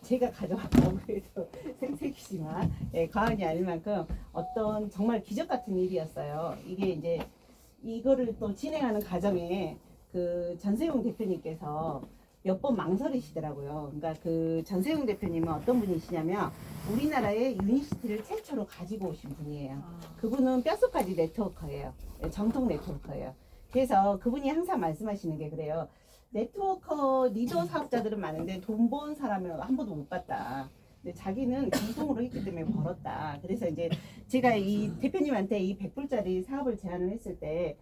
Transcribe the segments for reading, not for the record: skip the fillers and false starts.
제가 가져왔다고 해도 생색이지만 과언이 아닐 만큼 어떤 정말 기적 같은 일이었어요. 이게 이제 이거를 또 진행하는 과정에 그 전세용 대표님께서 몇 번 망설이시더라고요. 그러니까 그 전세용 대표님은 어떤 분이시냐면 우리나라의 유니시티를 최초로 가지고 오신 분이에요. 그분은 뼛속까지 네트워커예요. 정통 네트워커예요. 그래서 그분이 항상 말씀하시는 게 그래요. 네트워커 리더 사업자들은 많은데 돈 번 사람은 한 번도 못 봤다. 근데 자기는 전통으로 했기 때문에 벌었다. 그래서 이제 제가 이 대표님한테 이 100불짜리 사업을 제안을 했을 때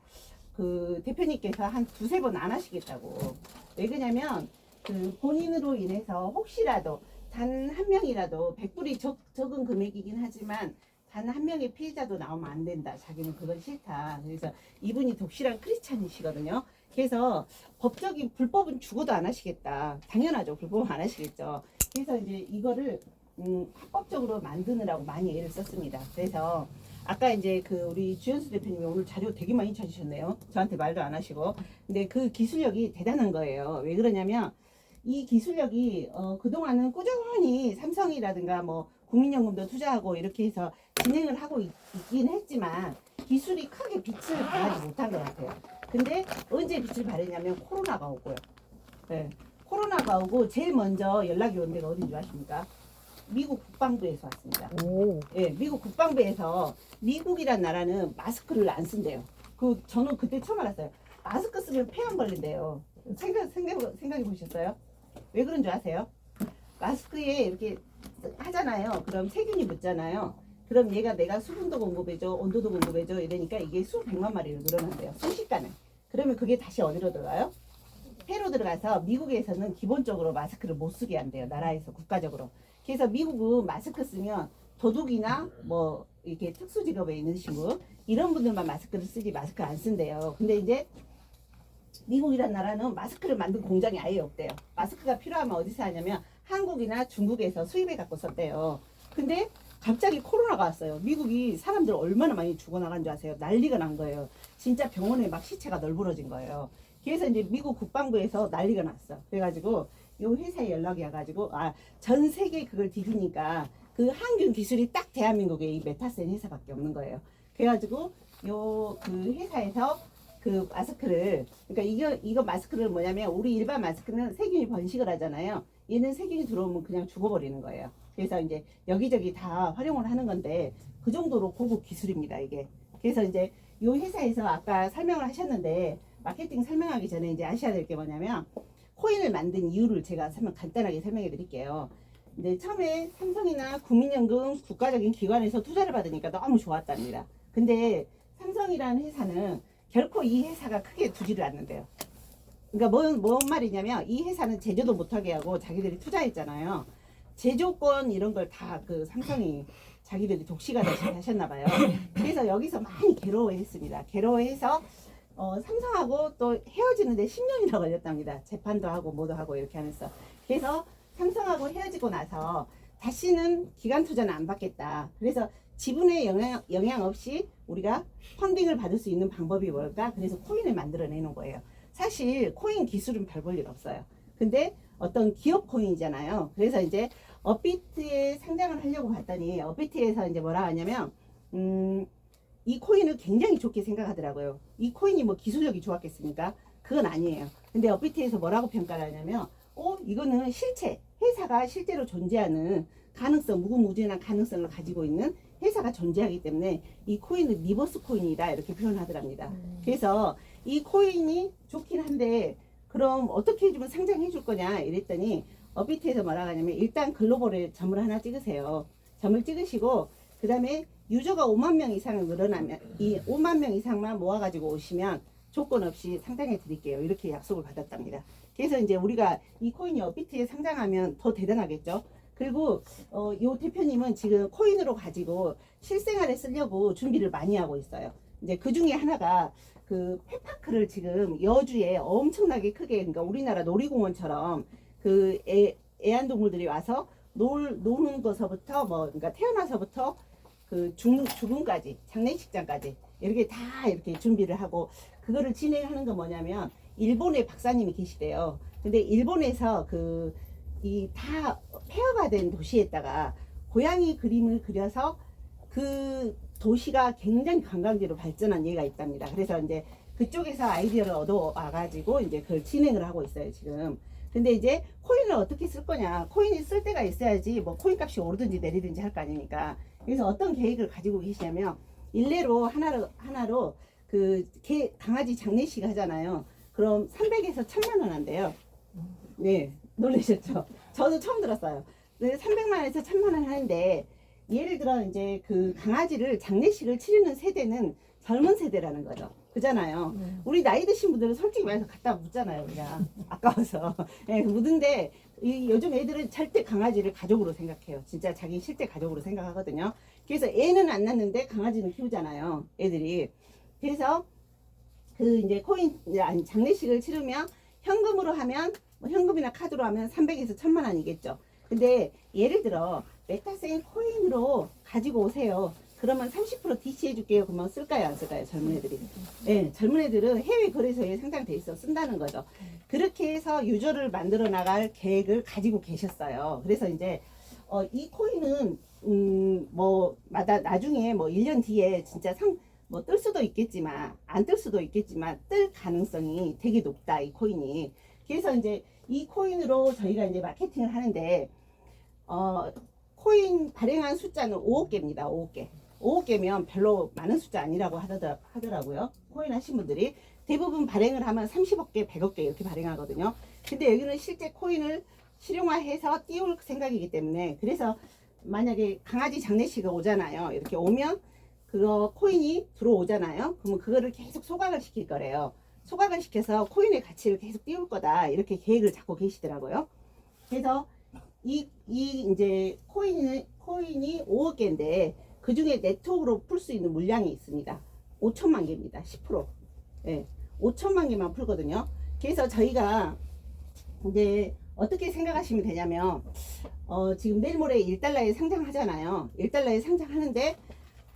그 대표님께서 한 두세 번 안 하시겠다고. 왜 그러냐면 그 본인으로 인해서 혹시라도 단 한 명이라도 100불이 적은 금액이긴 하지만 단 한 명의 피해자도 나오면 안 된다. 자기는 그건 싫다. 그래서 이분이 독실한 크리스찬이시거든요. 그래서 법적인 불법은 죽어도 안 하시겠다. 당연하죠. 불법은 안 하시겠죠. 그래서 이제 이거를 합법적으로 만드느라고 많이 애를 썼습니다. 그래서 아까 이제 그 우리 주현수 대표님이 오늘 자료 되게 많이 찾으셨네요. 저한테 말도 안 하시고. 근데 그 기술력이 대단한 거예요. 왜 그러냐면 이 기술력이 그동안은 꾸준히 삼성이라든가 뭐 국민연금도 투자하고 이렇게 해서 진행을 하고 있긴 했지만 기술이 크게 빛을 발하지 못한 것 같아요. 근데 언제 빛을 발했냐면 코로나가 오고요. 네. 코로나가 오고 제일 먼저 연락이 온 데가 어딘지 아십니까? 미국 국방부에서 왔습니다. 오. 예, 미국 국방부에서 미국이란 나라는 마스크를 안 쓴대요. 저는 그때 처음 알았어요. 마스크 쓰면 폐암 걸린대요. 생각해 보셨어요? 왜 그런 줄 아세요? 마스크에 이렇게 하잖아요. 그럼 세균이 묻잖아요. 그럼 내가 수분도 공급해줘, 온도도 공급해줘 이러니까 이게 수백만 마리로 늘어난대요. 순식간에. 그러면 그게 다시 어디로 들어가요? 폐로 들어가서 미국에서는 기본적으로 마스크를 못 쓰게 한대요. 나라에서 국가적으로. 그래서 미국은 마스크 쓰면 도둑이나 뭐 이렇게 특수 직업에 있는 친구 이런 분들만 마스크를 쓰지 마스크 안 쓴대요. 근데 이제 미국이란 나라는 마스크를 만든 공장이 아예 없대요. 마스크가 필요하면 어디서 하냐면 한국이나 중국에서 수입해 갖고 썼대요. 근데 갑자기 코로나가 왔어요. 미국이 사람들 얼마나 많이 죽어나간 줄 아세요? 난리가 난 거예요. 진짜 병원에 막 시체가 널브러진 거예요. 그래서 이제 미국 국방부에서 난리가 났어. 그래가지고 요 회사에 연락이 와가지고 전 세계 그걸 뒤지니까 그 항균 기술이 딱 대한민국에 이 메타센 회사밖에 없는 거예요. 그래가지고 요 그 회사에서 그 마스크를 그러니까 이거 마스크를 뭐냐면 우리 일반 마스크는 세균이 번식을 하잖아요. 얘는 세균이 들어오면 그냥 죽어버리는 거예요. 그래서 이제 여기저기 다 활용을 하는 건데 그 정도로 고급 기술입니다 이게. 그래서 이제 요 회사에서 아까 설명을 하셨는데 마케팅 설명하기 전에 이제 아셔야 될 게 뭐냐면 코인을 만든 이유를 제가 간단하게 설명해 드릴게요. 근데 처음에 삼성이나 국민연금 국가적인 기관에서 투자를 받으니까 너무 좋았답니다. 근데 삼성이라는 회사는 결코 이 회사가 크게 두지를 않는데요. 그러니까 뭔 말이냐면 이 회사는 제조도 못하게 하고 자기들이 투자했잖아요. 제조권 이런 걸 다 그 삼성이 자기들이 독시가다시 하셨나 봐요. 그래서 여기서 많이 괴로워했습니다. 괴로워해서 삼성하고 또 헤어지는데 10년이나 걸렸답니다. 재판도 하고 뭐도 하고 이렇게 하면서. 그래서 삼성하고 헤어지고 나서 다시는 기관 투자는 안 받겠다. 그래서 지분에 영향 없이 우리가 펀딩을 받을 수 있는 방법이 뭘까? 그래서 코인을 만들어내는 거예요. 사실 코인 기술은 별 볼 일 없어요. 근데 어떤 기업 코인이잖아요. 그래서 이제 업비트에 상장을 하려고 봤더니 업비트에서 이제 뭐라 하냐면 이 코인을 굉장히 좋게 생각하더라고요. 이 코인이 뭐 기술력이 좋았겠습니까? 그건 아니에요. 근데 업비트에서 뭐라고 평가를 하냐면 이거는 실체, 회사가 실제로 존재하는 가능성, 무궁무진한 가능성을 가지고 있는 회사가 존재하기 때문에 이 코인은 리버스 코인이다 이렇게 표현하더랍니다. 그래서 이 코인이 좋긴 한데 그럼 어떻게 해주면 상장해 줄 거냐 이랬더니 업비트에서 뭐라고 하냐면 일단 글로벌에 점을 하나 찍으세요. 점을 찍으시고 그 다음에 유저가 5만 명 이상을 늘어나면 이 5만 명 이상만 모아가지고 오시면 조건 없이 상장해 드릴게요. 이렇게 약속을 받았답니다. 그래서 이제 우리가 이 코인이 업비트에 상장하면 더 대단하겠죠. 그리고 요 대표님은 지금 코인으로 가지고 실생활에 쓰려고 준비를 많이 하고 있어요. 이제 그 중에 하나가 그 펫파크를 지금 여주에 엄청나게 크게 그러니까 우리나라 놀이공원처럼 그 애완동물들이 와서 노는 것서부터 뭐 그러니까 태어나서부터 그 죽음까지 장례식장까지 이렇게 다 이렇게 준비를 하고 그거를 진행하는 건 뭐냐면 일본에 박사님이 계시대요. 근데 일본에서 이 다 폐허가 된 도시에다가 고양이 그림을 그려서 그 도시가 굉장히 관광지로 발전한 예가 있답니다. 그래서 이제 그쪽에서 아이디어를 얻어와가지고 이제 그걸 진행을 하고 있어요, 지금. 근데 이제 코인을 어떻게 쓸 거냐. 코인이 쓸 때가 있어야지 뭐 코인 값이 오르든지 내리든지 할 거 아닙니까. 그래서 어떤 계획을 가지고 계시냐면, 일례로 하나로 그 강아지 장례식 하잖아요. 그럼 300에서 1000만 원 한대요. 네, 놀라셨죠? 저도 처음 들었어요. 300만 원에서 1000만 원 하는데, 예를 들어 이제 그 강아지를 장례식을 치르는 세대는 젊은 세대라는 거죠. 그잖아요. 우리 나이 드신 분들은 솔직히 말해서 갖다 묻잖아요, 그냥. 아까워서. 네, 묻은데, 요즘 애들은 절대 강아지를 가족으로 생각해요. 진짜 자기 실제 가족으로 생각하거든요. 그래서 애는 안 낳는데 강아지는 키우잖아요, 애들이. 그래서 그 이제 아니 장례식을 치르면 현금으로 하면 뭐 현금이나 카드로 하면 300에서 1000만 원이겠죠. 근데 예를 들어 메타세인 코인으로 가지고 오세요. 그러면 30% DC 해줄게요. 그러면 쓸까요, 안 쓸까요, 젊은 애들이? 네, 젊은 애들은 해외 거래소에 상장돼 있어 쓴다는 거죠. 그렇게 해서 유저를 만들어 나갈 계획을 가지고 계셨어요. 그래서 이제 이 코인은 뭐 나중에 뭐 1년 뒤에 진짜 뭐 뜰 수도 있겠지만 안 뜰 수도 있겠지만 뜰 가능성이 되게 높다, 이 코인이. 그래서 이제 이 코인으로 저희가 이제 마케팅을 하는데, 코인 발행한 숫자는 5억 개입니다. 5억 개. 5억 개면 별로 많은 숫자 아니라고 하더라고요. 코인 하신 분들이 대부분 발행을 하면 30억 개, 100억 개 이렇게 발행하거든요. 근데 여기는 실제 코인을 실용화해서 띄울 생각이기 때문에, 그래서 만약에 강아지 장례식을 오잖아요. 이렇게 오면 그거 코인이 들어오잖아요. 그러면 그거를 계속 소각을 시킬 거래요. 소각을 시켜서 코인의 가치를 계속 띄울 거다, 이렇게 계획을 잡고 계시더라고요. 그래서 이제 코인이 5억 개인데 그 중에 네트워크로 풀 수 있는 물량이 있습니다. 5천만 개입니다. 10%. 네, 5천만 개만 풀거든요. 그래서 저희가 이제 어떻게 생각하시면 되냐면, 지금 내일 모레 1달러에 상장하잖아요. 1달러에 상장하는데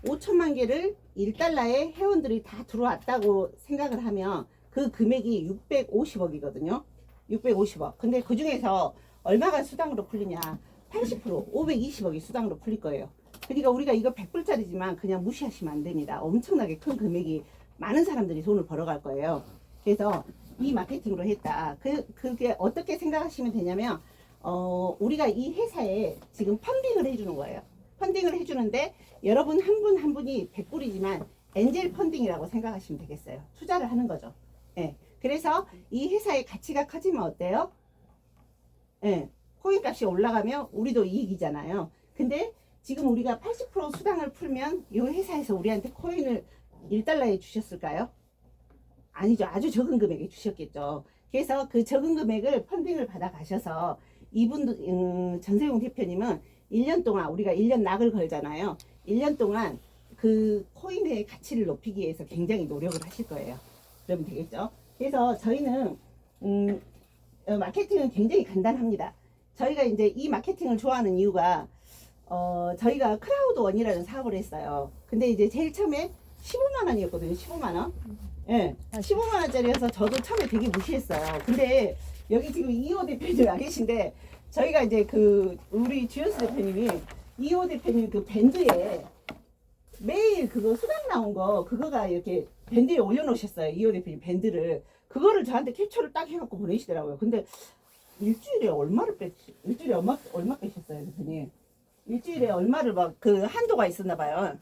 5천만 개를 1달러에 회원들이 다 들어왔다고 생각을 하면 그 금액이 650억이거든요. 650억. 근데 그 중에서 얼마가 수당으로 풀리냐? 80%, 520억이 수당으로 풀릴 거예요. 그러니까 우리가 이거 100불짜리지만 그냥 무시하시면 안 됩니다. 엄청나게 큰 금액이 많은 사람들이 돈을 벌어갈 거예요. 그래서 이 마케팅으로 했다. 그게 어떻게 생각하시면 되냐면, 우리가 이 회사에 지금 펀딩을 해주는 거예요. 펀딩을 해주는데 여러분 한 분 한 분이 100불이지만 엔젤 펀딩이라고 생각하시면 되겠어요. 투자를 하는 거죠. 예. 그래서 이 회사의 가치가 커지면 어때요? 예. 코인 값이 올라가면 우리도 이익이잖아요. 근데 지금 우리가 80% 수당을 풀면 이 회사에서 우리한테 코인을 1달러에 주셨을까요? 아니죠. 아주 적은 금액에 주셨겠죠. 그래서 그 적은 금액을 펀딩을 받아 가셔서 이분, 전세용 대표님은 1년 동안, 우리가 1년 낙을 걸잖아요. 1년 동안 그 코인의 가치를 높이기 위해서 굉장히 노력을 하실 거예요. 그러면 되겠죠. 그래서 저희는 마케팅은 굉장히 간단합니다. 저희가 이제 이 마케팅을 좋아하는 이유가, 저희가 크라우드 원이라는 사업을 했어요. 근데 이제 제일 처음에 15만 원이었거든요. 15만 원. 예, 15만 원짜리여서 저도 처음에 되게 무시했어요. 근데 여기 지금 이호 대표님 와 계신데, 저희가 이제 우리 주현수 대표님이 이호 대표님 그 밴드에 매일 그거 수당 나온 거, 그거가 이렇게 밴드에 올려놓으셨어요. 이호 대표님 밴드를. 그거를 저한테 캡처를 딱 해갖고 보내시더라고요. 근데 일주일에 얼마 빼셨어요, 대표님? 일주일에 얼마를 그 한도가 있었나 봐요.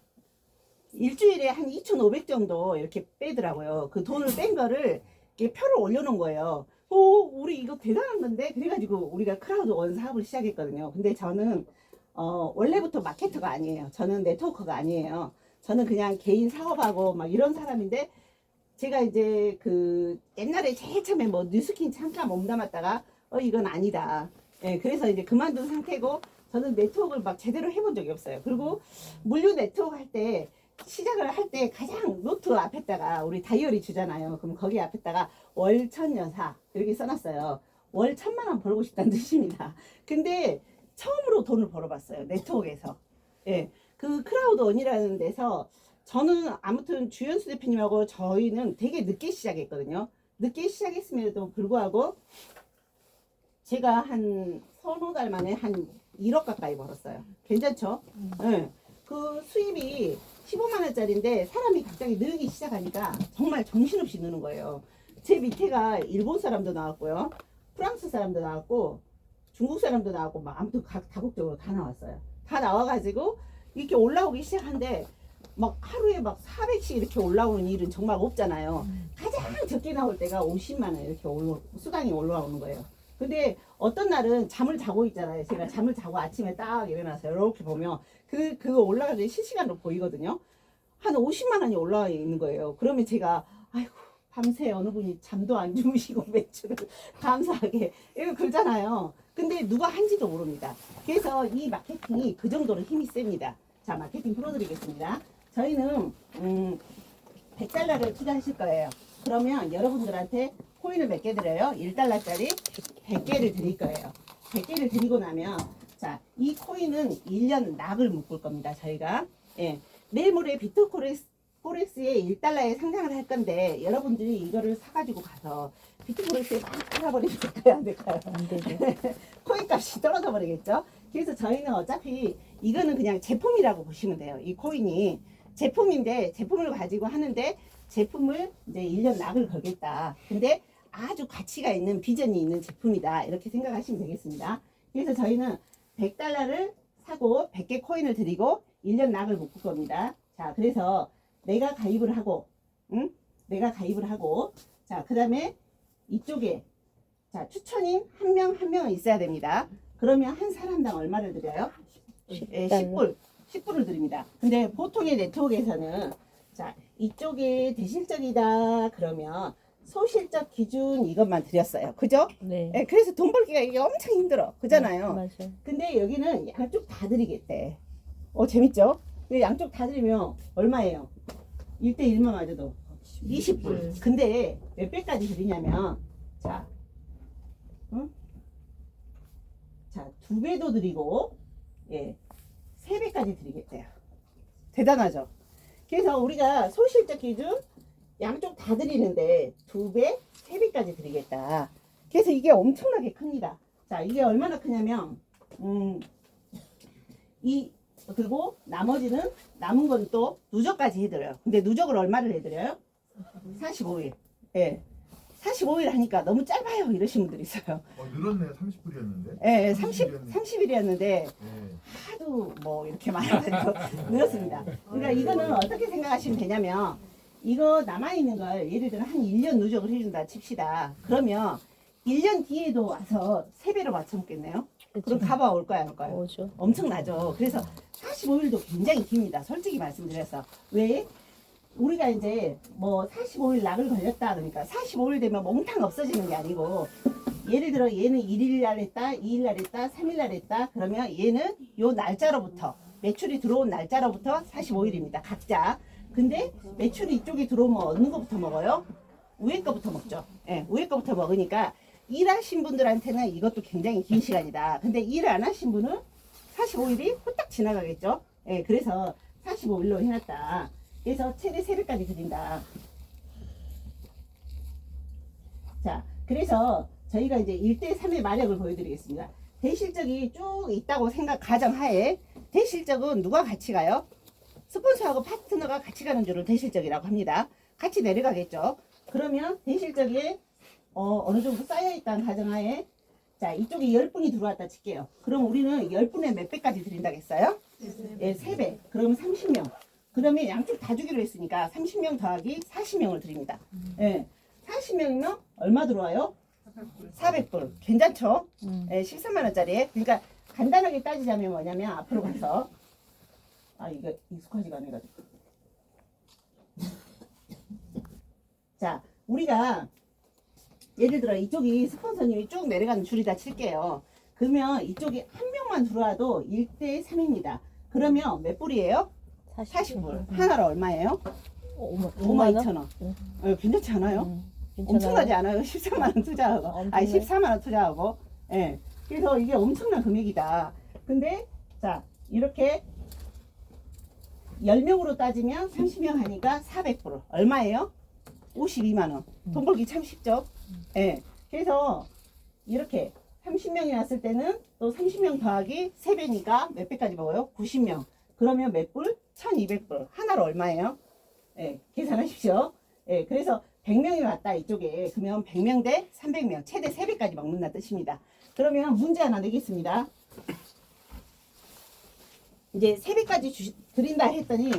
일주일에 한 2,500 정도 이렇게 빼더라고요. 그 돈을 뺀 거를 이렇게 표를 올려놓은 거예요. 우리 이거 대단한 건데? 그래가지고 우리가 크라우드 원 사업을 시작했거든요. 근데 저는, 원래부터 마케터가 아니에요. 저는 네트워커가 아니에요. 저는 그냥 개인 사업하고 막 이런 사람인데, 제가 이제 옛날에 제일 처음에 뭐 뉴스킨 잠깐 몸담았다가, 이건 아니다. 예, 그래서 이제 그만둔 상태고, 저는 네트워크를 막 제대로 해본 적이 없어요. 그리고 물류 네트워크 시작을 할 때 가장 노트 앞에다가 우리 다이어리 주잖아요. 그럼 거기 앞에다가 월 1000여사 이렇게 써놨어요. 월 1000만 원 벌고 싶다는 뜻입니다. 근데 처음으로 돈을 벌어봤어요. 네트워크에서. 예. 그 크라우드 원이라는 데서 저는 아무튼 주현수 대표님하고 저희는 되게 늦게 시작했거든요. 늦게 시작했음에도 불구하고 제가 한 서너 달 만에 한 1억 가까이 벌었어요. 괜찮죠? 예. 그 수입이 15만 원짜리인데 사람이 갑자기 늘기 시작하니까 정말 정신없이 느는 거예요. 제 밑에가 일본 사람도 나왔고요. 프랑스 사람도 나왔고 중국 사람도 나왔고 막 아무튼 각 다국적으로 다 나왔어요. 다 나와가지고 이렇게 올라오기 시작한데 막 하루에 막 400씩 이렇게 올라오는 일은 정말 없잖아요. 가장 적게 나올 때가 50만 원 이렇게 수당이 올라오는 거예요. 근데 어떤 날은 잠을 자고 있잖아요. 제가 잠을 자고 아침에 딱 일어나서 이렇게 보면 그거 올라갈 때 실시간으로 보이거든요. 한 50만 원이 올라와 있는 거예요. 그러면 제가 아이고 밤새 어느 분이 잠도 안 주무시고 매출을 감사하게 이거 그러잖아요. 근데 누가 한지도 모릅니다. 그래서 이 마케팅이 그 정도로 힘이 셉니다. 자, 마케팅 풀어드리겠습니다. 저희는 100달러를 투자하실 거예요. 그러면 여러분들한테 코인을 몇 개 드려요? 1달러짜리 100개를 드릴 거예요. 100개를 드리고 나면 자, 이 코인은 1년 낙을 묶을 겁니다. 저희가. 예. 내일 모레 비트코렉스에 1달러에 상장을 할 건데 여러분들이 이거를 사가지고 가서 비트코렉스에 막 팔아버리면 될까요? 안 될까요? 안 되죠. 코인 값이 떨어져 버리겠죠? 그래서 저희는 어차피 이거는 그냥 제품이라고 보시면 돼요. 이 코인이 제품인데 제품을 가지고 하는데 제품을 이제 1년 낙을 걸겠다. 근데 아주 가치가 있는 비전이 있는 제품이다. 이렇게 생각하시면 되겠습니다. 그래서 저희는 100달러를 사고 100개 코인을 드리고 1년 낙을 묶을 겁니다. 자, 그래서 내가 가입을 하고, 응? 내가 가입을 하고, 자, 그 다음에 이쪽에, 자, 추천인 한 명 한 명은 있어야 됩니다. 그러면 한 사람당 얼마를 드려요? 예, 10불을 드립니다. 근데 보통의 네트워크에서는, 자, 이쪽에 대실적이다, 그러면 소실적 기준 이것만 드렸어요. 그죠? 네. 예, 그래서 돈 벌기가 이게 엄청 힘들어. 그잖아요. 맞아요. 근데 여기는 양쪽 다 드리겠대. 재밌죠? 근데 양쪽 다 드리면 얼마예요? 1대1만 맞아도 20불. 근데 몇 배까지 드리냐면, 자, 응? 자, 2배도 드리고, 예, 3배까지 드리겠대요. 대단하죠? 그래서 우리가 소실적 기준 양쪽 다 드리는데 2배, 3배까지 드리겠다. 그래서 이게 엄청나게 큽니다. 자, 이게 얼마나 크냐면, 그리고 나머지는 남은 건 또 누적까지 해드려요. 근데 누적을 얼마를 해드려요? 45일. 예. 45일 하니까 너무 짧아요. 이러신 분들 있어요. 늘었네요. 30불이었는데. 예, 30일이었는데. 30일이었는데 네. 하도 뭐 이렇게 많아가지고 늘었습니다. 그러니까 이거는 어떻게 생각하시면 되냐면 이거 남아있는 걸 예를 들어 한 1년 누적을 해준다 칩시다. 그러면 1년 뒤에도 와서 3배로 맞춰먹겠네요. 그럼 가봐 올까요? 안 올까요? 오죠. 엄청나죠. 그래서 45일도 굉장히 깁니다. 솔직히 말씀드려서. 왜? 우리가 이제 뭐 45일 낙을 걸렸다 그러니까 45일 되면 몽탕 없어지는 게 아니고 예를 들어 얘는 1일 날 했다, 2일 날 했다, 3일 날 했다 그러면 얘는 요 날짜로부터 매출이 들어온 날짜로부터 45일입니다. 각자. 근데 매출이 이쪽에 들어오면 어느 거부터 먹어요? 위에 거부터 먹죠. 예, 위에 거부터 먹으니까 일하신 분들한테는 이것도 굉장히 긴 시간이다. 근데 일 안 하신 분은 45일이 후딱 지나가겠죠. 예, 그래서 45일로 해놨다. 그래서 최대 3배까지 드린다. 자, 그래서 저희가 이제 1대3의 마력을 보여드리겠습니다. 대실적이 쭉 있다고 가정하에 대실적은 누가 같이 가요? 스폰서하고 파트너가 같이 가는 줄을 대실적이라고 합니다. 같이 내려가겠죠. 그러면 대실적에 어느 정도 쌓여있다는 가정하에 자, 이쪽에 10분이 들어왔다 칠게요. 그럼 우리는 10분에 몇 배까지 드린다고 했어요? 예, 3배. 그러면 30명. 그러면 양쪽 다 주기로 했으니까 30명 더하기 40명을 드립니다. 예, 40명이면 얼마 들어와요? 400불. 괜찮죠? 예, 13만원짜리. 그러니까 간단하게 따지자면 뭐냐면 앞으로 가서 이거 익숙하지가 않아가지고. 자, 우리가 예를 들어 이쪽이 스폰서님이 쭉 내려가는 줄이다 칠게요. 그러면 이쪽이 한 명만 들어와도 1대3입니다. 그러면 몇 불이에요? 40불. 하나로 얼마예요? 52,000원. 괜찮지 않아요? 엄청나지 않아요? 13만원 투자하고. 아니, 14만원 투자하고. 예. 그래서 이게 엄청난 금액이다. 근데, 자, 이렇게 10명으로 따지면 30명 하니까 400불. 얼마예요? 52만원. 돈 벌기 참 쉽죠? 예. 그래서 이렇게 30명이 왔을 때는 또 30명 더하기 3배니까 몇 배까지 먹어요? 90명. 그러면 몇 불? 1200불. 하나로 얼마예요? 예, 계산하십시오. 예, 그래서 100명이 왔다 이쪽에. 그러면 100명 대 300명. 최대 3배까지 먹는다 뜻입니다. 그러면 문제 하나 내겠습니다. 이제 3배까지 드린다 했더니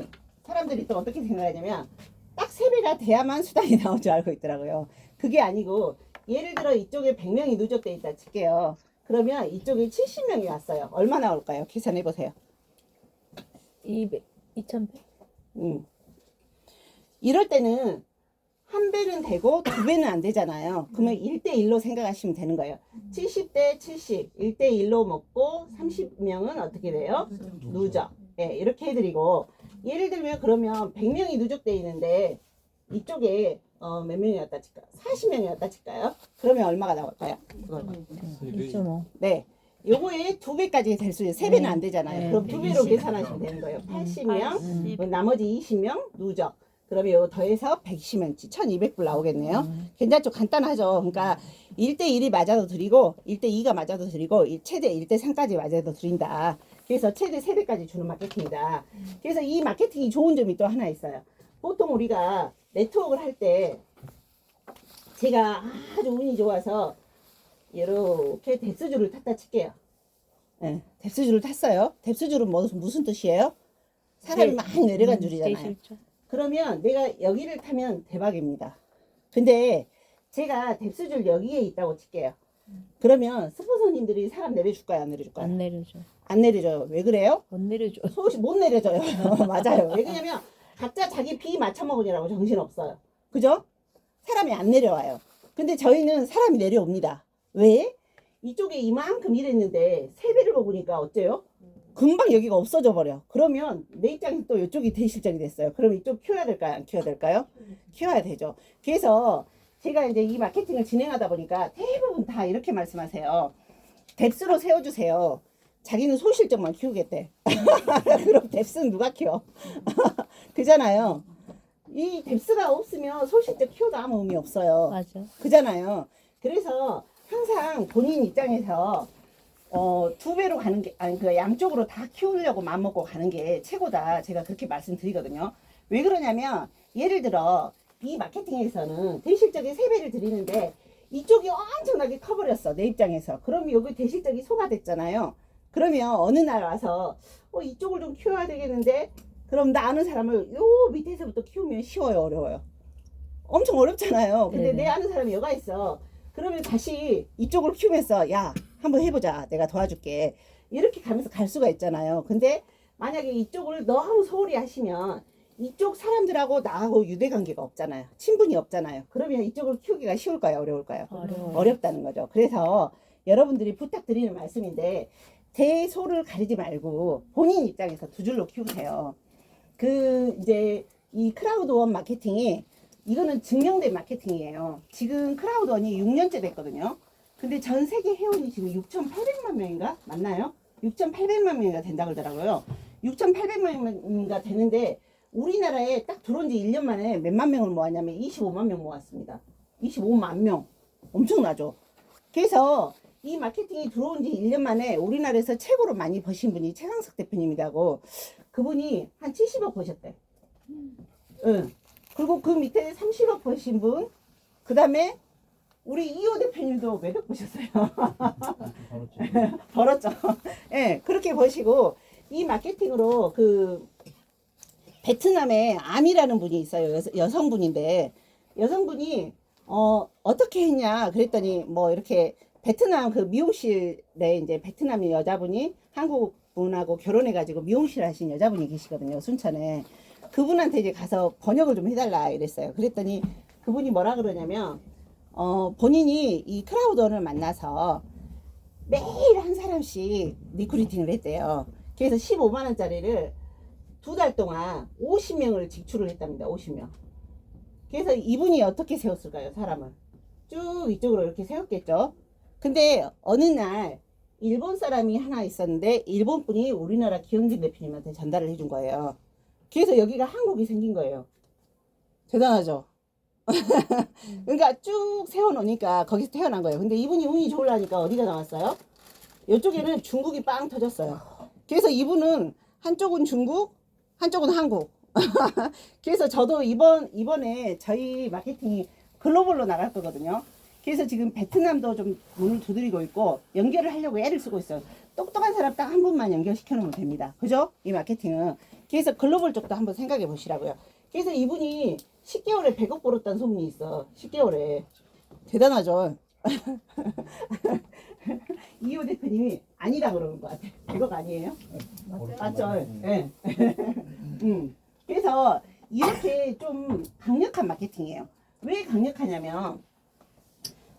사람들이 또 어떻게 생각하냐면 딱 3배가 돼야만 수당이 나올 줄 알고 있더라고요. 그게 아니고 예를 들어 이쪽에 100명이 누적돼 있다 칠게요. 그러면 이쪽에 70명이 왔어요. 얼마 나올까요? 계산해 보세요. 2100. 이럴 때는 한 배는 되고 두 배는 안 되잖아요. 그러면 1대1로 생각하시면 되는 거예요. 70대 70, 1대1로 먹고 30명은 어떻게 돼요? 누적. 예, 이렇게 해드리고 예를 들면 그러면 100명이 누적돼 있는데 이쪽에 몇 명이 왔다 칠까요? 40명이 왔다 칠까요? 그러면 얼마가 나올까요? 2.5. 네. 요거에 2배까지 될 수 있어요. 3배는 안 되잖아요. 네. 그럼 2배로 계산하시면 되는 거예요. 80명, 나머지 20명 누적. 그러면 요거 더해서 110명치 1200불 나오겠네요. 괜찮죠? 간단하죠? 그러니까 1대1이 맞아도 드리고 1대2가 맞아도 드리고 최대 1대3까지 맞아도 드린다. 그래서 최대 3배까지 주는 마케팅이다. 그래서 이 마케팅이 좋은 점이 또 하나 있어요. 보통 우리가 네트워크를 할 때 제가 아주 운이 좋아서 이렇게 뎁스줄을 탔다 칠게요. 네, 뎁스줄을 탔어요. 뎁스줄은 무슨 뜻이에요? 사람이 많이 내려간 줄이잖아요. 그러면 내가 여기를 타면 대박입니다. 근데 제가 뎁스줄 여기에 있다고 칠게요. 그러면 스폰서님들이 사람 내려줄까요? 안 내려줄까요? 안 내려줘. 안 내려줘요. 왜 그래요? 못 내려줘. 못 내려줘요. 맞아요. 왜냐면 각자 자기 비 맞춰먹으느라고 정신없어요. 그죠? 사람이 안 내려와요. 근데 저희는 사람이 내려옵니다. 왜? 이쪽에 이만큼 일했는데 3배를 먹으니까 어때요? 금방 여기가 없어져 버려. 그러면 내 입장에서 또 이쪽이 대실적이 됐어요. 그럼 이쪽 키워야 될까요? 안 키워야 될까요? 키워야 되죠. 그래서 제가 이제 이 마케팅을 진행하다 보니까 대부분 다 이렇게 말씀하세요. 뎁스로 세워주세요. 자기는 소실적만 키우겠대. 그럼 뎁스는 누가 키워? 그잖아요. 이 뎁스가 없으면 소실적 키워도 아무 의미 없어요. 맞아. 그잖아요. 그래서 항상 본인 입장에서 2배로 가는 게, 아니, 그 양쪽으로 다 키우려고 마음먹고 가는 게 최고다. 제가 그렇게 말씀드리거든요. 왜 그러냐면, 예를 들어, 이 마케팅에서는 대실적인 3배를 드리는데, 이쪽이 엄청나게 커버렸어. 내 입장에서. 그럼 여기 대실적이 소가됐잖아요. 그러면 어느 날 와서, 이쪽을 좀 키워야 되겠는데, 그럼 나 아는 사람을 요 밑에서부터 키우면 쉬워요, 어려워요? 엄청 어렵잖아요. 근데 네네. 내 아는 사람이 여가 있어. 그러면 다시 이쪽을 키우면서, 야, 한번 해보자. 내가 도와줄게. 이렇게 가면서 갈 수가 있잖아요. 근데 만약에 이쪽을 너무 소홀히 하시면 이쪽 사람들하고 나하고 유대관계가 없잖아요. 친분이 없잖아요. 그러면 이쪽을 키우기가 쉬울까요? 어려울까요? 어려워요. 어렵다는 거죠. 그래서 여러분들이 부탁드리는 말씀인데 대소를 가리지 말고 본인 입장에서 2줄로 키우세요. 이제 이 크라우드원 마케팅이 이거는 증명된 마케팅이에요. 지금 크라우드원이 6년째 됐거든요. 근데 전 세계 회원이 지금 6,800만 명인가? 맞나요? 6,800만 명이가 된다고 그러더라고요. 6,800만 명이가 되는데 우리나라에 딱 들어온 지 1년 만에 몇만 명을 모았냐면 25만 명 모았습니다. 25만 명. 엄청나죠? 그래서 이 마케팅이 들어온 지 1년 만에 우리나라에서 최고로 많이 버신 분이 최강석 대표님이라고 그분이 한 70억 버셨대. 응. 그리고 그 밑에 30억 버신 분, 그 다음에 우리 이호 대표님도 몇억 버셨어요. 벌었죠. 예, 네, 그렇게 버시고, 이 마케팅으로 베트남에 암이라는 분이 있어요. 여성분인데, 여성분이, 어떻게 했냐, 그랬더니, 이렇게 베트남 미용실에 이제 베트남 여자분이 한국 분하고 결혼해가지고 미용실 하신 여자분이 계시거든요. 순천에. 그분한테 이제 가서 번역을 좀 해달라 이랬어요. 그랬더니 그분이 뭐라 그러냐면, 본인이 이 크라우드원을 만나서 매일 한 사람씩 리크루팅을 했대요. 그래서 15만원짜리를 2달 동안 50명을 직출을 했답니다. 50명. 그래서 이분이 어떻게 세웠을까요? 사람을. 쭉 이쪽으로 이렇게 세웠겠죠. 근데 어느 날 일본 사람이 하나 있었는데 일본 분이 우리나라 기영진 대표님한테 전달을 해준 거예요. 그래서 여기가 한국이 생긴 거예요. 대단하죠? 그러니까 쭉 세워놓으니까 거기서 태어난 거예요. 근데 이분이 운이 좋으려니까 어디가 나왔어요? 이쪽에는 중국이 빵 터졌어요. 그래서 이분은 한쪽은 중국, 한쪽은 한국. 그래서 저도 이번에 저희 마케팅이 글로벌로 나갈 거거든요. 그래서 지금 베트남도 좀 문을 두드리고 있고 연결을 하려고 애를 쓰고 있어요. 똑똑한 사람 딱 한 분만 연결시켜 놓으면 됩니다. 그죠? 이 마케팅은. 그래서 글로벌 쪽도 한번 생각해 보시라고요. 그래서 이분이 10개월에 100억 벌었다는 소문이 있어. 10개월에. 대단하죠? 이호 대표님이 아니라 그러는 것 같아. 100억 아니에요? 맞죠? 예. 그래서 이렇게 좀 강력한 마케팅이에요. 왜 강력하냐면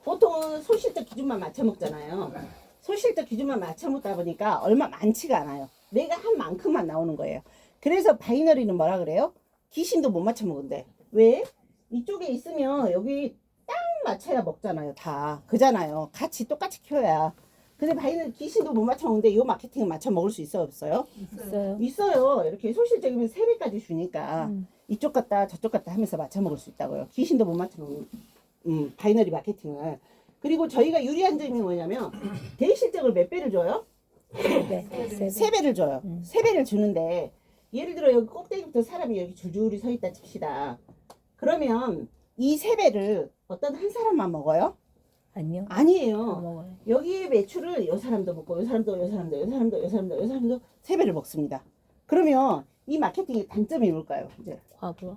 보통은 소실적 기준만 맞춰 먹잖아요. 소실적 기준만 맞춰 먹다 보니까 얼마 많지가 않아요. 내가 한 만큼만 나오는 거예요. 그래서 바이너리는 뭐라 그래요? 귀신도 못 맞춰 먹은데. 왜? 이쪽에 있으면 여기 딱 맞춰야 먹잖아요. 다. 그잖아요. 같이 똑같이 키워야. 근데 바이너리 귀신도 못 맞춰 먹는데 이 마케팅은 맞춰 먹을 수 있어요? 없어요? 있어요. 있어요. 이렇게 소실적이면 3배까지 주니까 이쪽 갔다 저쪽 갔다 하면서 맞춰 먹을 수 있다고요. 귀신도 못 맞춰 먹는 바이너리 마케팅을. 그리고 저희가 유리한 점이 뭐냐면 대실적을 몇 배를 줘요? 네. 3배를 줘요. 3배를 주는데 예를 들어 여기 꼭대기부터 사람이 여기 줄줄이 서 있다 칩시다. 그러면 이 3배를 어떤 한 사람만 먹어요? 아니요. 안 아니에요. 먹어요. 여기에 매출을 요 사람도 먹고 요 사람도 요 사람도 요 사람도 요 사람도 요 사람도 3배를 먹습니다. 그러면 이 마케팅의 단점이 뭘까요? 이제 과부하.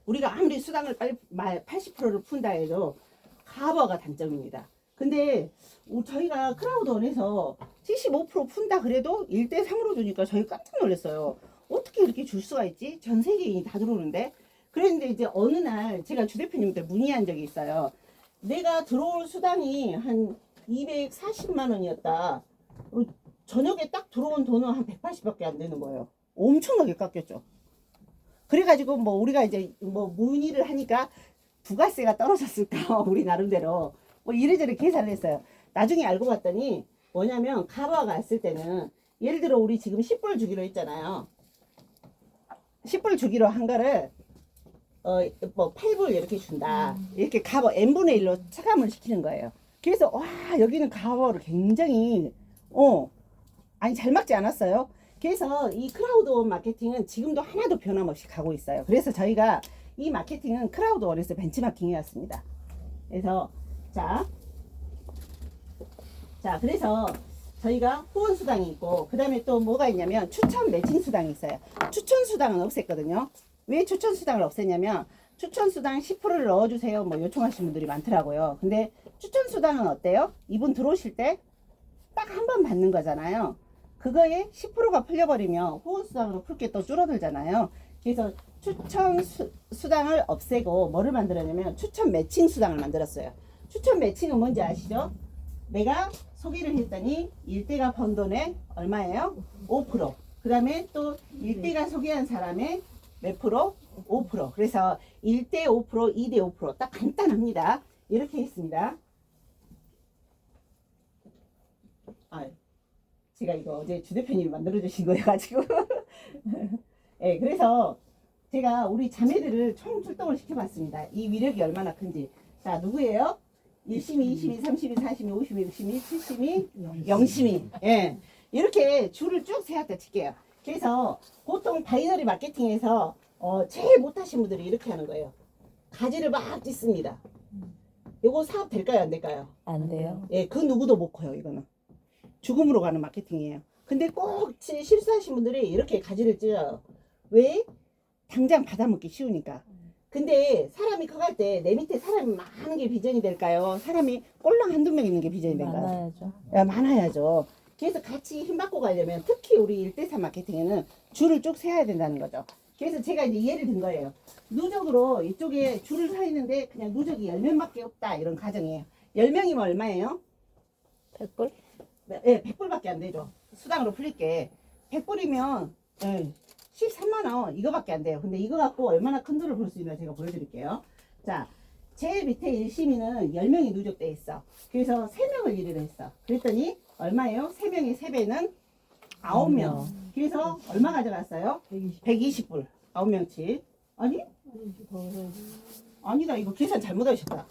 우리가 아무리 수당을 빨리 80%를 푼다 해도 가버가 단점입니다. 근데 저희가 크라우드원에서 75% 푼다 그래도 1대 3으로 주니까 저희 깜짝 놀랐어요. 어떻게 이렇게 줄 수가 있지? 전 세계인이 다 들어오는데. 그랬는데 이제 어느 날 제가 주 대표님한테 문의한 적이 있어요. 내가 들어올 수당이 한 240만 원이었다. 저녁에 딱 들어온 돈은 한 180밖에 안 되는 거예요. 엄청나게 깎였죠. 그래가지고 뭐 우리가 이제 뭐 문의를 하니까 부가세가 떨어졌을까 우리 나름대로 뭐 이래저래 계산을 했어요. 나중에 알고 봤더니 뭐냐면 가바가 왔을 때는 예를 들어 우리 지금 10불 주기로 했잖아요. 10불 주기로 한 거를 뭐 8불 이렇게 준다. 이렇게 가버 n분의 1로 차감을 시키는 거예요. 그래서 와 여기는 가버를 굉장히 아니 잘 막지 않았어요. 그래서 이 크라우드원 마케팅은 지금도 하나도 변함없이 가고 있어요. 그래서 저희가 이 마케팅은 크라우드원에서 벤치마킹이었습니다. 그래서 자 그래서 저희가 후원 수당이 있고 그 다음에 또 뭐가 있냐면 추천 매칭 수당이 있어요. 추천 수당은 없앴거든요. 왜 추천 수당을 없앴냐면 추천 수당 10%를 넣어주세요 뭐 요청하시는 분들이 많더라고요. 근데 추천 수당은 어때요? 이분 들어오실 때 딱 한 번 받는 거잖아요. 그거에 10%가 풀려버리면 후원 수당으로 풀 게 또 줄어들잖아요. 그래서 추천 수당을 없애고 뭐를 만들었냐면 추천 매칭 수당을 만들었어요. 추천 매칭은 뭔지 아시죠? 내가 소개를 했더니 일대가 번 돈에 얼마예요? 5%. 그 다음에 또 일대가 소개한 사람의 몇 프로? 5%. 그래서 1대 5%, 2대 5%. 딱 간단합니다. 이렇게 했습니다. 제가 이거 어제 주 대표님이 만들어주신 거여가지고. 네, 그래서 제가 우리 자매들을 총 출동을 시켜봤습니다. 이 위력이 얼마나 큰지. 자, 누구예요? 1심이, 2심이, 3심이, 4심이, 5심이, 6심이, 7심이, 0심이. 예. 이렇게 줄을 쭉 세웠다 칠게요. 그래서 보통 바이너리 마케팅에서 제일 못하신 분들이 이렇게 하는 거예요. 가지를 막 찢습니다. 요거 사업 될까요? 안 될까요? 안 돼요. 예, 그 누구도 못 커요, 이거는. 죽음으로 가는 마케팅이에요. 근데 꼭 실수하신 분들이 이렇게 가지를 찢어요. 왜? 당장 받아먹기 쉬우니까. 근데 사람이 커갈 때 내 밑에 사람이 많은 게 비전이 될까요? 사람이 꼴랑 한두 명 있는 게 비전이 될까요? 많아야죠. 야, 많아야죠. 그래서 같이 힘받고 가려면 특히 우리 1대3 마케팅에는 줄을 쭉 세워야 된다는 거죠. 그래서 제가 이제 예를 든 거예요. 누적으로 이쪽에 줄을 서 있는데 그냥 누적이 10명밖에 없다. 이런 가정이에요. 10명이면 얼마예요? 100불? 네, 100불밖에 안 되죠. 수당으로 풀릴게. 100불이면 13만원 이거밖에 안 돼요. 근데 이거 갖고 얼마나 큰 돈을 벌 수 있나 제가 보여드릴게요. 자, 제일 밑에 1심이는 10명이 누적돼 있어. 그래서 3명을 일을 했어. 그랬더니 얼마예요? 3명의 3배는 9명. 그래서 얼마 가져갔어요? 120불. 9명치. 아니? 아니다, 이거 계산 잘못하셨다.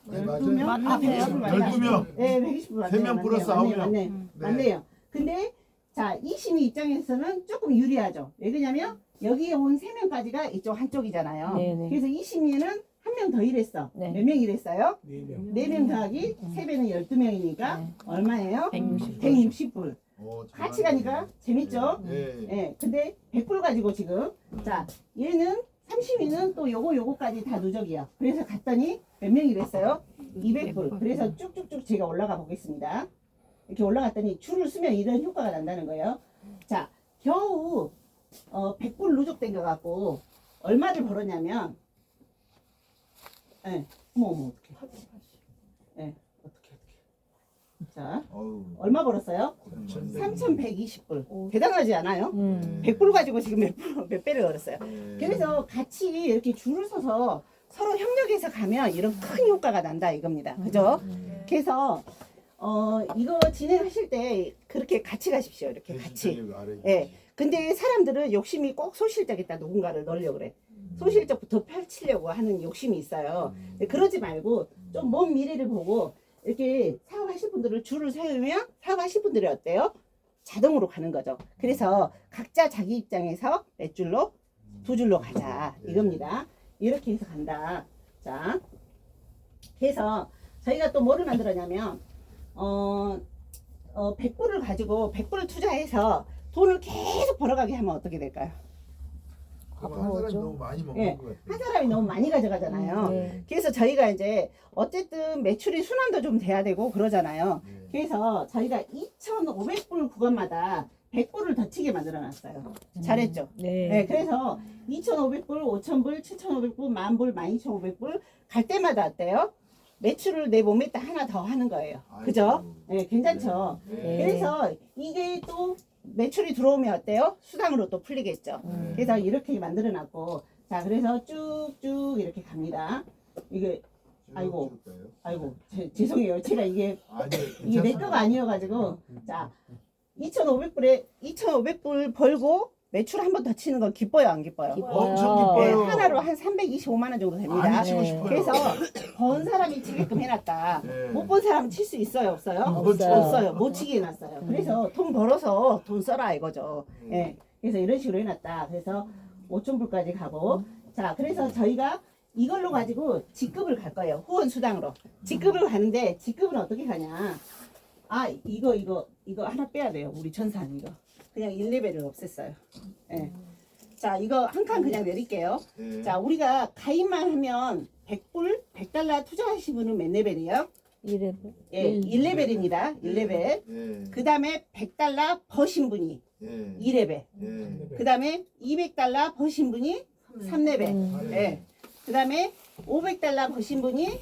많이 12명? 맞아요? 아, 맞네요. 120분 맞네. 12명. 네, 120분 맞네요. 3명 플러스 맞네요. 9명. 맞네요. 네. 맞네요. 근데 자, 이심이 입장에서는 조금 유리하죠. 왜 그러냐면 여기에 온 3명까지가 이쪽 한쪽이잖아요. 네네. 그래서 이심이는 한 명 더 일했어. 네. 몇 명 일했어요? 4명. 4명 더하기 3배는 12명이니까 네. 얼마예요? 160. 160불. 오, 같이 가니까 재밌죠? 네. 예. 근데 100불 가지고 지금 자, 얘는 30위는 또 요거까지 다 누적이야. 그래서 갔더니 몇 명이 됐어요? 200불. 그래서 쭉쭉쭉 제가 올라가 보겠습니다. 이렇게 올라갔더니 줄을 쓰면 이런 효과가 난다는 거예요. 자, 겨우 100불 누적된 거 갖고 얼마를 벌었냐면, 예, 어머 어떡해. 예, 어떡해. 자, 어우. 얼마 벌었어요? 3,120불. 대단하지 않아요? 100불 가지고 지금 몇 배를 벌었어요. 네. 그래서 같이 이렇게 줄을 서서 서로 협력해서 가면 이런 큰 효과가 난다 이겁니다. 그죠? 그래서 이거 진행하실 때 그렇게 같이 가십시오. 이렇게 같이. 예. 근데 사람들은 욕심이 꼭 소실적에다 누군가를 넣으려고 그래. 소실적부터 펼치려고 하는 욕심이 있어요. 근데 그러지 말고 좀 먼 미래를 보고 이렇게 사업하실 분들을 줄을 세우면 사업하실 분들이 어때요? 자동으로 가는 거죠. 그래서 각자 자기 입장에서 몇 줄로? 2줄로 가자 이겁니다. 이렇게 해서 간다. 자, 그래서 저희가 또 뭐를 만들었냐면 100불을 가지고 100불을 투자해서 돈을 계속 벌어가게 하면 어떻게 될까요? 한 사람이 너무 많이 먹는 예. 것 같아요. 한 사람이 너무 많이 가져가잖아요. 네. 그래서 저희가 이제 어쨌든 매출이 순환도 좀 돼야 되고 그러잖아요. 네. 그래서 저희가 2,500불 구간마다 100불을 더 치게 만들어 놨어요. 잘했죠? 네. 네, 그래서 2,500불, 5,000불, 7,500불, 10,000불, 12,500불 갈 때마다 어때요? 매출을 내 몸에다 하나 더 하는 거예요. 그죠? 네, 괜찮죠? 네. 그래서 이게 또 매출이 들어오면 어때요? 수당으로 또 풀리겠죠. 그래서 이렇게 만들어 놨고, 자, 그래서 쭉쭉 이렇게 갑니다. 이게, 아이고. 아이고, 죄송해요. 제가 이게 내 거가 아니어가지고, 자, 2,500불 벌고 매출 한 번 더 치는 건 기뻐요, 안 기뻐요? 기뻐요. 엄청 네, 기뻐요. 하나로 한 325만 원 정도 됩니다. 많이 치고 네. 싶어요. 그래서 번 사람이 치게끔 해놨다. 네. 못 본 사람은 칠 수 있어요, 없어요? 없어요. 없어요. 못 치게 해놨어요. 그래서 돈 벌어서 돈 써라 이거죠. 예. 그래서 이런 식으로 해놨다. 그래서 5,000불까지 가고. 자, 그래서 저희가 이걸로 가지고 직급을 갈 거예요. 후원 수당으로. 직급을 가는데 직급은 어떻게 가냐? 아, 이거 하나 빼야 돼요. 우리 전산 이거. 그냥 1레벨을 없앴어요. 예. 자, 이거 한 칸 그냥 내릴게요. 네. 자, 우리가 가입만 하면 100불, 100달러 투자하신 분은 몇 레벨이에요? 1레벨. 예, 1레벨입니다. 1레벨. 네. 그 다음에 100달러 버신 분이 네. 2레벨. 네. 그 다음에 200달러 버신 분이 3레벨. 예. 그 다음에 500달러 버신 분이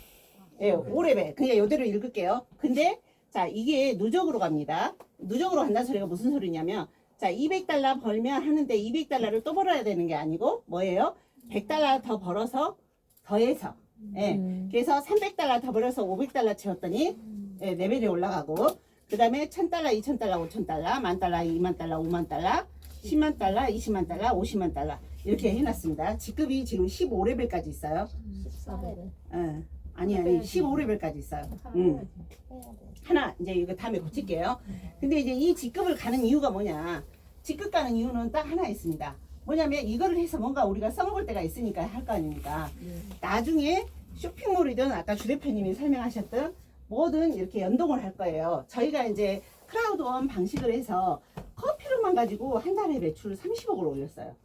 예, 5레벨. 그냥 이대로 읽을게요. 근데 자, 이게 누적으로 갑니다. 누적으로 간다는 소리가 무슨 소리냐면 자, 200달러 벌면 하는데 200달러를 또 벌어야 되는 게 아니고 뭐예요? 100달러 더 벌어서 더해서. 예. 그래서 300달러 더 벌어서 500달러 채웠더니 예, 레벨이 올라가고 그 다음에 1000달러, 2000달러, 5000달러, 10,000달러, 20,000달러, 50,000달러, 10만 달러, 20만 달러, 50만 달러 이렇게 해놨습니다. 직급이 지금 15레벨까지 있어요. 14레벨. 예. 아니 15레벨까지 있어요. 하나 이제 이거 다음에 고칠게요. 근데 이제 이 직급을 가는 이유가 뭐냐? 직급 가는 이유는 딱 하나 있습니다. 뭐냐면 이거를 해서 뭔가 우리가 써먹을 때가 있으니까 할 거 아닙니까? 나중에 쇼핑몰이든 아까 주 대표님이 설명하셨던 뭐든 이렇게 연동을 할 거예요. 저희가 이제 크라우드원 방식을 해서 커피로만 가지고 한 달에 매출 30억을 올렸어요.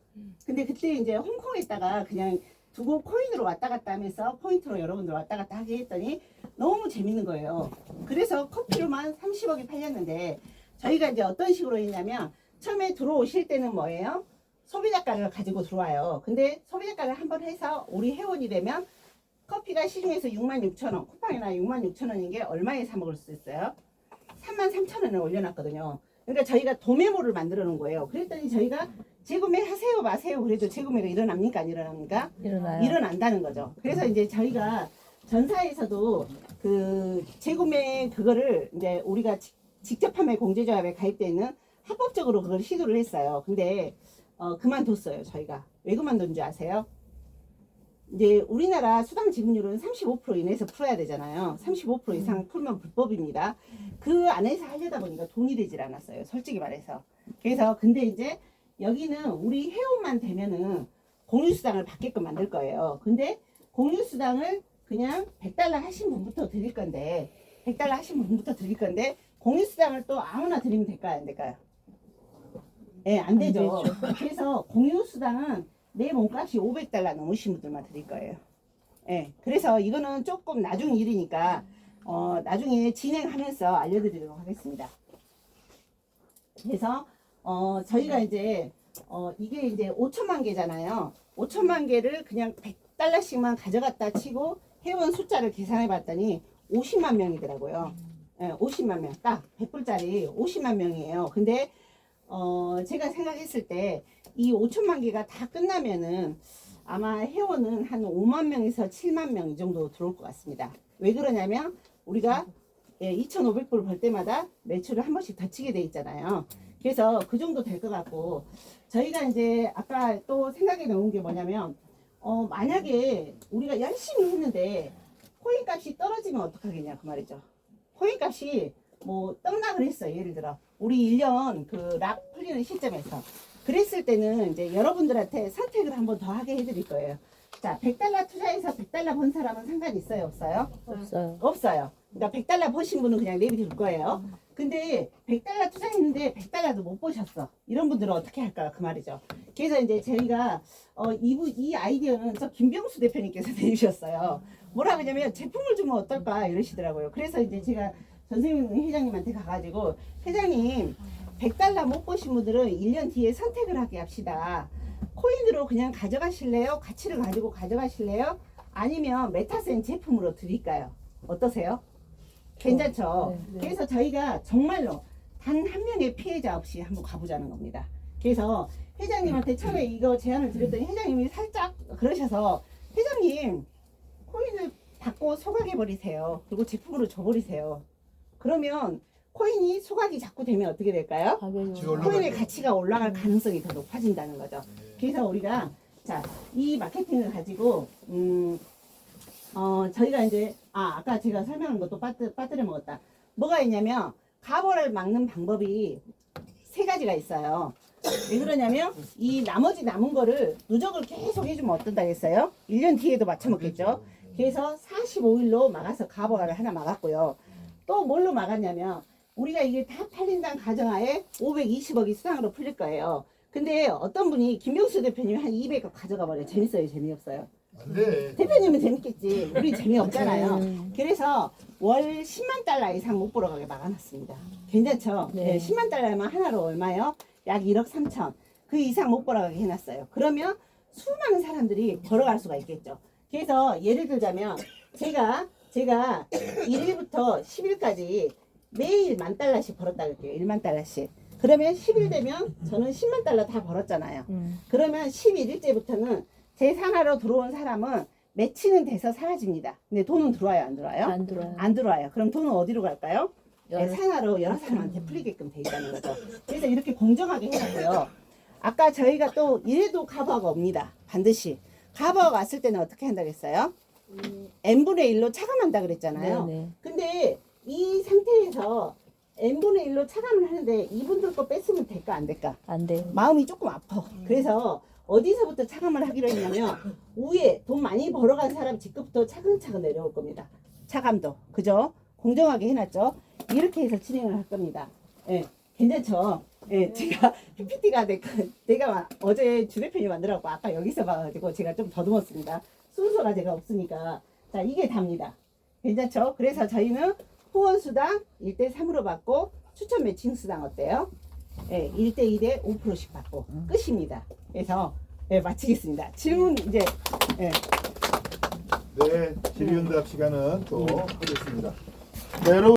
근데 그때 이제 홍콩에다가 그냥 두고 코인으로 왔다 갔다 하면서 포인트로 여러분들 왔다 갔다 하게 했더니 너무 재밌는 거예요. 그래서 커피로만 30억이 팔렸는데 저희가 이제 어떤 식으로 했냐면 처음에 들어오실 때는 뭐예요? 소비자가를 가지고 들어와요. 근데 소비자가를 한번 해서 우리 회원이 되면 커피가 시중에서 66,000원, 쿠팡이나 66,000원인 게 얼마에 사 먹을 수 있어요? 33,000원을 올려놨거든요. 그러니까 저희가 도매모를 만들어 놓은 거예요. 그랬더니 저희가 재구매 하세요 마세요 그래도 재구매가 일어납니까 안 일어납니까? 일어나요. 일어난다는 거죠. 그래서 이제 저희가 전사에서도 그 재구매 그거를 이제 우리가 직접 판매 공제조합에 가입되어 있는 합법적으로 그걸 시도를 했어요. 근데 그만뒀어요. 저희가 왜 그만둔 줄 아세요? 이제 우리나라 수당 지급률은 35% 이내에서 풀어야 되잖아요. 35% 이상 풀면 불법입니다. 그 안에서 하려다 보니까 돈이 되질 않았어요. 솔직히 말해서. 그래서 근데 이제 여기는 우리 회원만 되면은 공유수당을 받게끔 만들 거예요. 근데 공유수당을 그냥 100달러 하신 분부터 드릴 건데 100달러 하신 분부터 드릴 건데 공유수당을 또 아무나 드리면 될까요? 안 될까요? 예, 안 되죠. 그래서 공유수당은 내 몸값이 500달러 넘으신 분들만 드릴 거예요. 예, 그래서 이거는 조금 나중 일이니까 나중에 진행하면서 알려드리도록 하겠습니다. 그래서 저희가 이제 이게 이제 5천만 개잖아요. 5천만 개를 그냥 100달러씩만 가져갔다 치고 회원 숫자를 계산해 봤더니 50만 명이더라고요. 예, 50만 명. 딱 100불짜리 50만 명이에요. 근데 제가 생각했을 때 이 5천만 개가 다 끝나면은 아마 회원은 한 5만 명에서 7만 명 이 정도 들어올 것 같습니다. 왜 그러냐면 우리가 2,500불 벌 때마다 매출을 한 번씩 더 치게 돼 있잖아요. 그래서 그 정도 될 것 같고 저희가 이제 아까 또 생각이 나온 게 뭐냐면 만약에 우리가 열심히 했는데 코인 값이 떨어지면 어떡하겠냐 그 말이죠. 코인 값이 뭐 떡락을 했어요. 예를 들어 우리 1년 그 락 풀리는 시점에서 그랬을 때는 이제 여러분들한테 선택을 한번 더 하게 해드릴 거예요. 자, 100달러 투자해서 100달러 번 사람은 상관 있어요? 없어요? 없어요. 없어요. 그러니까 100달러 버신 분은 그냥 내비둘 거예요. 근데 100달러 투자했는데 100달러도 못 보셨어. 이런 분들은 어떻게 할까 그 말이죠. 그래서 이제 저희가 이 아이디어는 저 김병수 대표님께서 내주셨어요. 뭐라 그러냐면 제품을 주면 어떨까 이러시더라고요. 그래서 이제 제가 전세민 회장님한테 가가지고 회장님 100달러 못 보신 분들은 1년 뒤에 선택을 하게 합시다. 코인으로 그냥 가져가실래요? 가치를 가지고 가져가실래요? 아니면 메타센 제품으로 드릴까요? 어떠세요? 괜찮죠? 네. 그래서 저희가 정말로 단 한 명의 피해자 없이 한번 가보자는 겁니다. 그래서 회장님한테 처음에 이거 제안을 드렸더니 회장님이 살짝 그러셔서 회장님 코인을 받고 소각해버리세요. 그리고 제품으로 줘버리세요. 그러면 코인이 소각이 자꾸 되면 어떻게 될까요? 가격이 코인의 가치가 올라갈 가능성이 더 높아진다는 거죠. 그래서 우리가 자, 이 마케팅을 가지고 저희가 이제 아까 제가 설명한 것도 빠뜨려 먹었다. 뭐가 있냐면 가보를 막는 방법이 세 가지가 있어요. 왜 그러냐면 이 나머지 남은 거를 누적을 계속 해주면 어떤다 했어요? 1년 뒤에도 맞춰 먹겠죠. 그래서 45일로 막아서 가보를 하나 막았고요. 또 뭘로 막았냐면 우리가 이게 다 팔린다는 가정하에 520억이 수당으로 풀릴 거예요. 근데 어떤 분이 김병수 대표님이 한 200억 가져가 버려요. 재밌어요? 재미없어요? 안 돼. 대표님은 재밌겠지. 우리 재미없잖아요. 그래서 월 10만 달러 이상 못 벌어가게 막아놨습니다. 괜찮죠? 네. 네, 10만 달러면 하나로 얼마요? 약 1억 3천. 그 이상 못 벌어가게 해놨어요. 그러면 수많은 사람들이 벌어갈 수가 있겠죠. 그래서 예를 들자면 제가 1일부터 10일까지 매일 10,000달러씩 벌었다 그럴게요. 1만 달러씩. 그러면 10일 되면 저는 10만 달러 다 벌었잖아요. 그러면 11일째부터는 제 산하로 들어온 사람은 매치는 돼서 사라집니다. 근데 돈은 들어와요? 안 들어와요? 안 들어요. 안 들어와요. 그럼 돈은 어디로 갈까요? 여러- 산하로 여러 사람한테 풀리게끔 돼 있다는 거죠. 그래서 이렇게 공정하게 해놨고요. 아까 저희가 또 이래도 가버가 옵니다. 반드시. 가버가 왔을 때는 어떻게 한다고 했어요? n분의 1로 차감한다 그랬잖아요. 네네. 근데 이 상태에서 n분의 1로 차감을 하는데 이분들 거 뺐으면 될까 안 될까? 안 돼요. 마음이 조금 아파. 그래서 어디서부터 차감을 하기로 했냐면 위에 돈 많이 벌어간 사람 직급부터 차근차근 내려올 겁니다. 차감도. 그죠? 공정하게 해놨죠? 이렇게 해서 진행을 할 겁니다. 예, 괜찮죠? 예, 제가 PPT가 내가 어제 주 대표님 만들라고 아까 여기서 봐가지고 제가 좀 더듬었습니다. 순서가 제가 없으니까. 자, 이게 답니다. 괜찮죠? 그래서 저희는 후원수당 1대3으로 받고 추천 매칭 수당 어때요? 예, 1대2대 5%씩 받고 끝입니다. 그래서 예, 마치겠습니다. 질문 이제 예. 네, 질의응답 시간은 또 하겠습니다. 네, 여러분.